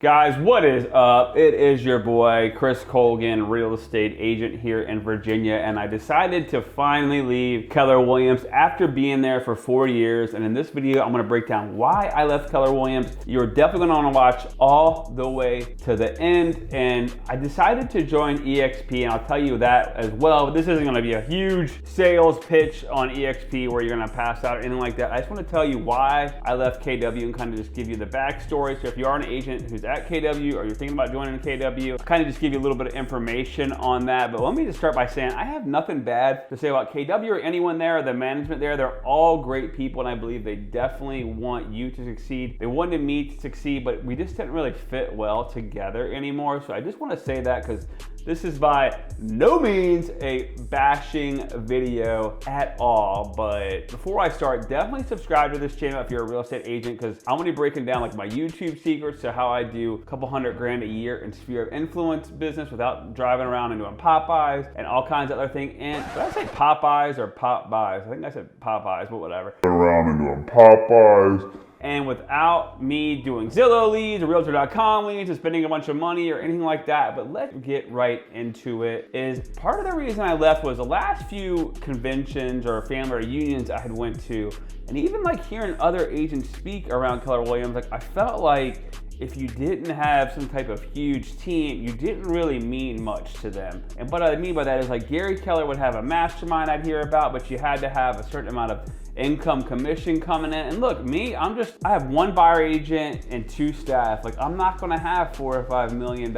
Guys, what is up? It is your boy, Chris Colgan, real estate agent here in Virginia, and I decided to finally leave Keller Williams after being there for 4 years. And in this video, I'm gonna break down why I left Keller Williams. You're definitely gonna wanna watch all the way to the end. And I decided to join EXP, and I'll tell you that as well. But this isn't gonna be a huge sales pitch on EXP where you're gonna pass out or anything like that. I just wanna tell you why I left KW and kind of just give you the backstory. So if you are an agent who's at KW or you're thinking about joining KW, I'll kind of just give you a little bit of information on that. But let me just start by saying I have nothing bad to say about KW or anyone there, or the management there. They're all great people, and I believe they definitely want you to succeed. They wanted me to succeed, but we just didn't really fit well together anymore. So I just want to say that because this is by no means a bashing video at all. But before I start, definitely subscribe to this channel if you're a real estate agent, because I'm gonna be breaking down like my YouTube secrets to how I do a couple $100,000 a year in sphere of influence business without driving around and doing Popeyes and all kinds of other things. And did I say Popeyes or Pop-Buys? I think I said Popeyes, but whatever. Around and doing Popeyes. And without me doing Zillow leads or Realtor.com leads and spending a bunch of money or anything like that, but let's get right into it. Is part of the reason I left was the last few conventions or family reunions I had went to, and even like hearing other agents speak around Keller Williams, like I felt like if you didn't have some type of huge team, you didn't really mean much to them. And what I mean by that is like Gary Keller would have a mastermind I'd hear about, but you had to have a certain amount of income commission coming in. And look, me, I have one buyer agent and 2 staff. Like I'm not gonna have $4 or $5 million,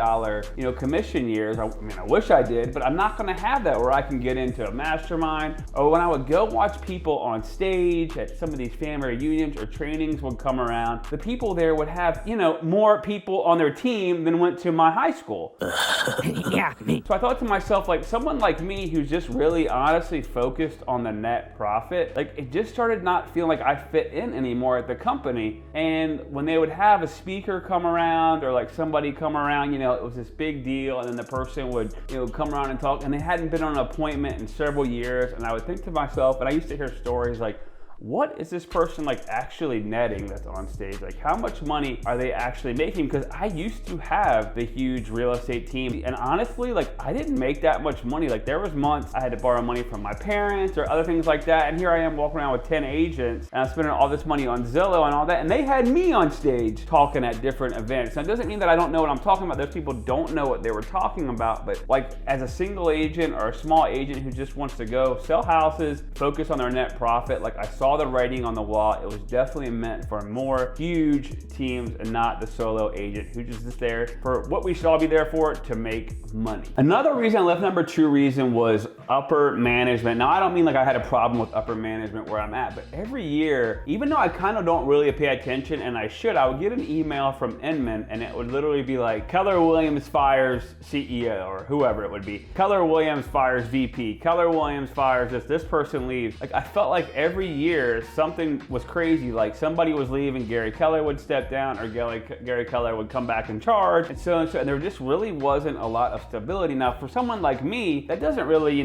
commission years. I mean, I wish I did, but I'm not gonna have that where I can get into a mastermind. Or when I would go watch people on stage at some of these family reunions or trainings would come around, the people there would have, more people on their team than went to my high school. Yeah. So I thought to myself, like someone like me who's just really honestly focused on the net profit, like it just started not feeling like I fit in anymore at the company. And when they would have a speaker come around or like somebody come around, it was this big deal, and then the person would, come around and talk, and they hadn't been on an appointment in several years. And I would think to myself, and I used to hear stories like, what is this person like actually netting that's on stage? Like how much money are they actually making? Because I used to have the huge real estate team, and honestly, like I didn't make that much money. Like there was months I had to borrow money from my parents or other things like that, and here I am walking around with 10 agents, and I'm spending all this money on Zillow and all that, and they had me on stage talking at different events. Now it doesn't mean that I don't know what I'm talking about. Those people don't know what they were talking about, but like as a single agent or a small agent who just wants to go sell houses, focus on their net profit, like I saw the writing on the wall. It was definitely meant for more huge teams and not the solo agent who just is there for what we should all be there for, to make money. Another reason I left, number 2 reason, was upper management. Now I don't mean like I had a problem with upper management where I'm at, but every year, even though I kind of don't really pay attention, and I should, I would get an email from Inman, and it would literally be like, Keller Williams fires CEO, or whoever it would be. Keller Williams fires VP. Keller Williams fires this person leaves. Like I felt like every year something was crazy, like somebody was leaving, Gary Keller would step down, or Gary Keller would come back in charge, and so, and there just really wasn't a lot of stability. Now for someone like me, that doesn't really,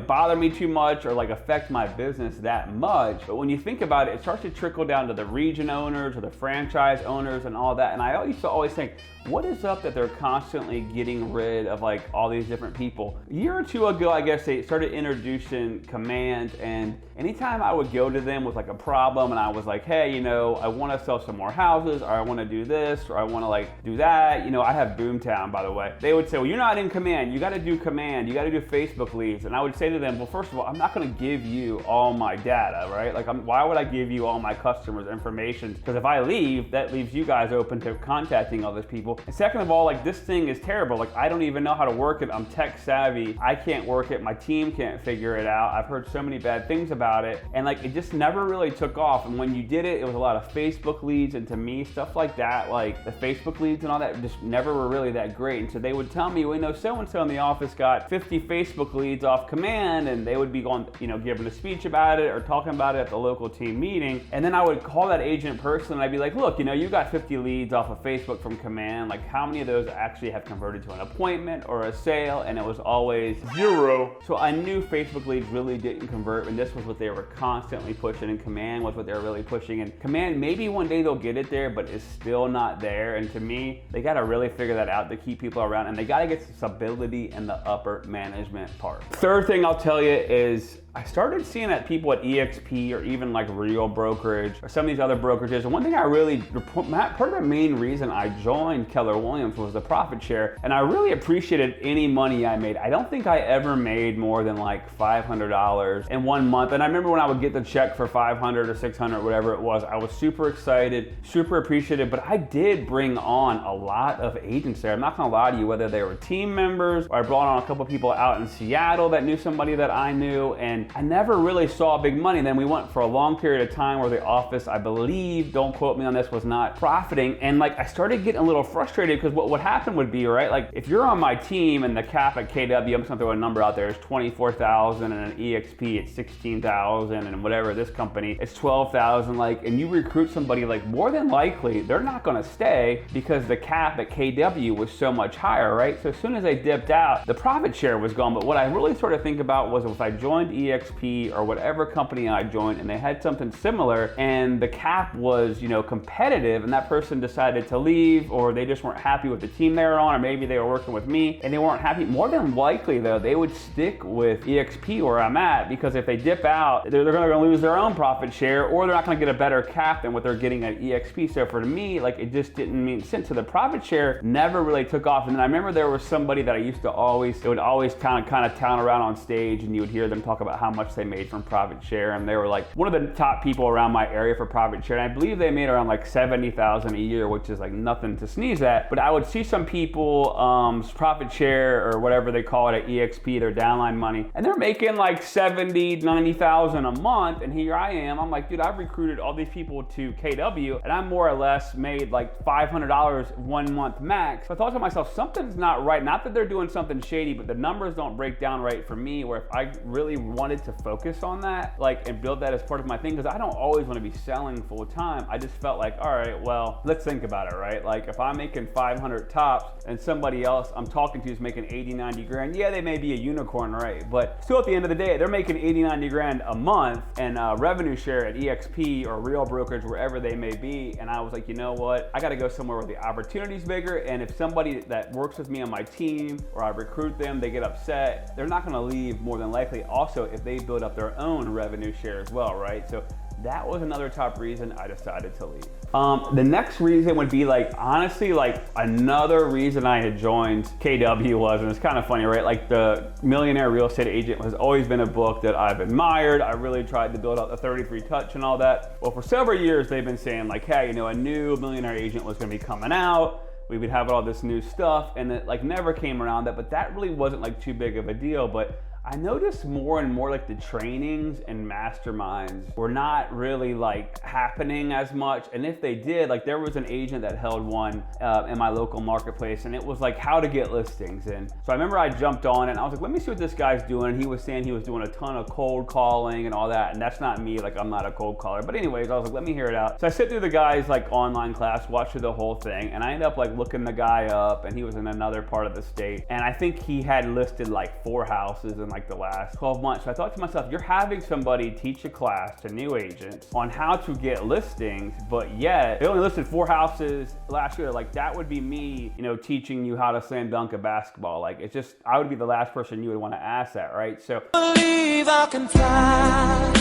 bother me too much or like affect my business that much. But when you think about it, it starts to trickle down to the region owners or the franchise owners and all that. And I used to always think, what is up that they're constantly getting rid of like all these different people? A year or 2 ago, I guess they started introducing command, and anytime I would go to them with like a problem and I was like, hey, I want to sell some more houses, or I want to do this, or I want to like do that. I have Boomtown, by the way. They would say, well, you're not in command. You got to do command. You got to do Facebook leads. And I would say to them, well, first of all, I'm not going to give you all my data, right? Like, why would I give you all my customers' information? Because if I leave, that leaves you guys open to contacting all those people. And second of all, like this thing is terrible. Like I don't even know how to work it. I'm tech savvy. I can't work it. My team can't figure it out. I've heard so many bad things about it. And like, it just never really took off. And when you did it, it was a lot of Facebook leads. And to me, stuff like that, like the Facebook leads and all that, just never were really that great. And so they would tell me, well, so-and-so in the office got 50 Facebook leads off command, and they would be going, giving a speech about it or talking about it at the local team meeting. And then I would call that agent person and I'd be like, look, you got 50 leads off of Facebook from command. Like how many of those actually have converted to an appointment or a sale? And it was always 0. So I knew Facebook leads really didn't convert, and this was what they were constantly constantly pushing, and command was what they were really pushing. And command, maybe one day they'll get it there, but it's still not there. And to me, they got to really figure that out to keep people around, and they got to get some stability in the upper management part. Third thing I'll tell you is I started seeing that people at EXP or even like Real Brokerage or some of these other brokerages, and one thing I really, part of the main reason I joined Keller Williams was the profit share, and I really appreciated any money I made. I don't think I ever made more than like $500 in 1 month, and I remember when I would get the check for 500 or 600, whatever it was, I was super excited, super appreciative, but I did bring on a lot of agents there. I'm not gonna lie to you, whether they were team members or I brought on a couple people out in Seattle that knew somebody that I knew, and I never really saw big money. Then we went for a long period of time where the office, I believe, don't quote me on this, was not profiting. And like I started getting a little frustrated because what would happen would be, right, like if you're on my team and the cap at KW, I'm just gonna throw a number out there, is 24,000, and an EXP it's 16,000, and whatever, this company it's 12,000, like, and you recruit somebody, like more than likely they're not gonna stay because the cap at KW was so much higher, right? So as soon as I dipped out, the profit share was gone. But what I really sort of think about was if I joined EXP or whatever company I joined and they had something similar and the cap was, you know, competitive, and that person decided to leave, or they just weren't happy with the team they were on, or maybe they were working with me and they weren't happy, more than likely though, they would stick with EXP where I'm at, because if they dip out, they're gonna lose their own profit share, or they're not gonna get a better cap than what they're getting at EXP. So for me, like, it just didn't make sense. So the profit share never really took off. And then I remember there was somebody that I used to always, it would always kind of town around on stage, and you would hear them talk about how much they made from profit share, and they were like one of the top people around my area for profit share, and I believe they made around like 70,000 a year, which is like nothing to sneeze at. But I would see some people profit share or whatever they call it at EXP, their downline money, and they're making like 70, 90,000 a month, and here I am, I'm like, dude, I've recruited all these people to KW and I'm more or less made like $500 1 month max. So I thought to myself, something's not right. Not that they're doing something shady, but the numbers don't break down right for me, where if I really wanted to focus on that, like, and build that as part of my thing, because I don't always want to be selling full time. I just felt like, all right, well, let's think about it, right? Like if I'm making 500 tops and somebody else I'm talking to is making 80, 90 grand, yeah, they may be a unicorn, right? But still at the end of the day, they're making 80, 90 grand a month and revenue share at EXP or Real Brokerage, wherever they may be. And I was like, you know what? I got to go somewhere where the opportunity's bigger. And if somebody that works with me on my team or I recruit them, they get upset, they're not going to leave more than likely. Also, if they build up their own revenue share as well, right? So that was another top reason I decided to leave. The next reason would be, like, honestly, like another reason I had joined KW was, and it's kind of funny, right? Like the Millionaire Real Estate Agent has always been a book that I've admired. I really tried to build out the 33 touch and all that. Well, for several years, they've been saying like, hey, you know, a new Millionaire Agent was gonna be coming out. We would have all this new stuff, and it like never came around that, but that really wasn't like too big of a deal. But I noticed more and more like the trainings and masterminds were not really like happening as much. And if they did, like there was an agent that held one in my local marketplace, and it was like how to get listings. And so I remember I jumped on it and I was like, let me see what this guy's doing. And he was saying he was doing a ton of cold calling and all that. And that's not me, like I'm not a cold caller. But anyways, I was like, let me hear it out. So I sit through the guy's like online class, watch through the whole thing. And I ended up like looking the guy up, and he was in another part of the state. And I think he had listed like 4 houses in like the last 12 months. So I thought to myself, you're having somebody teach a class to new agents on how to get listings, but yet they only listed 4 houses last year. Like that would be me, you know, teaching you how to slam dunk a basketball. Like it's just, I would be the last person you would want to ask that, right? So believe I can fly.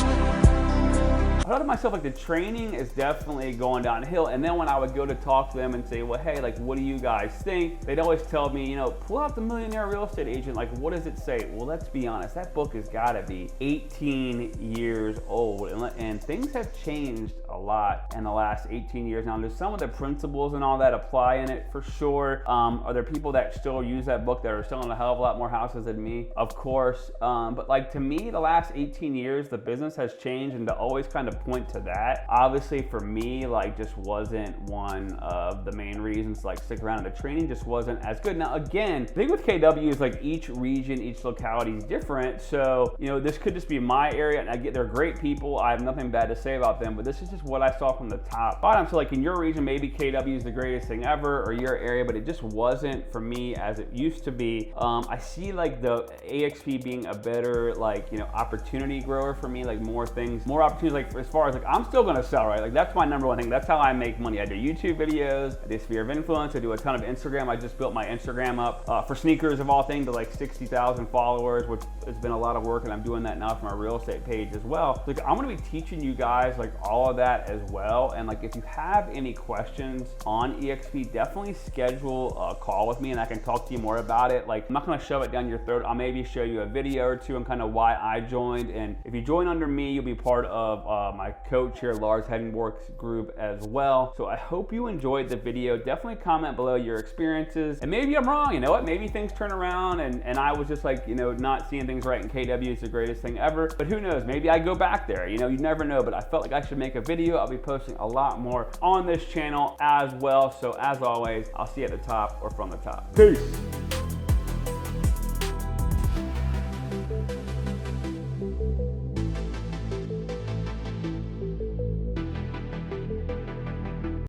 I thought to myself, like the training is definitely going downhill. And then when I would go to talk to them and say, well, hey, like, what do you guys think? They'd always tell me, you know, pull out the Millionaire Real Estate Agent. Like, what does it say? Well, let's be honest, that book has gotta be 18 years old. And things have changed a lot in the last 18 years. Now, there's some of the principles and all that apply in it for sure. Are there people that still use that book that are selling a hell of a lot more houses than me? Of course. But like to me, the last 18 years, the business has changed, and to always kind of point to that, obviously for me, like just wasn't one of the main reasons. Like stick around, and the training just wasn't as good. Now again, the thing with KW is like each region, each locality is different. So, you know, this could just be my area, and I get, they're great people. I have nothing bad to say about them, but this is just what I saw from the top bottom. So like in your region, maybe KW is the greatest thing ever, or your area, but it just wasn't for me as it used to be. I see like the EXP being a better like, you know, opportunity grower for me, like more things, more opportunities, like as far as like, I'm still gonna sell, right? Like that's my number one thing. That's how I make money. I do YouTube videos, I do Sphere of Influence, I do a ton of Instagram. I just built my Instagram up for sneakers of all things to like 60,000 followers, which has been a lot of work, and I'm doing that now for my real estate page as well. Like I'm gonna be teaching you guys like all of that as well. And like if you have any questions on EXP, definitely schedule a call with me and I can talk to you more about it. Like I'm not gonna shove it down your throat. I'll maybe show you a video or two on kind of why I joined. And if you join under me, you'll be part of my coach here, Lars Hedenborg's group as well. So I hope you enjoyed the video. Definitely comment below your experiences. And maybe I'm wrong, you know what? Maybe things turn around and I was just like, you know, not seeing things right, and KW is the greatest thing ever. But who knows? Maybe I go back there. You know, you never know. But I felt like I should make a video. I'll be posting a lot more on this channel as well. So as always, I'll see you at the top or from the top. Peace.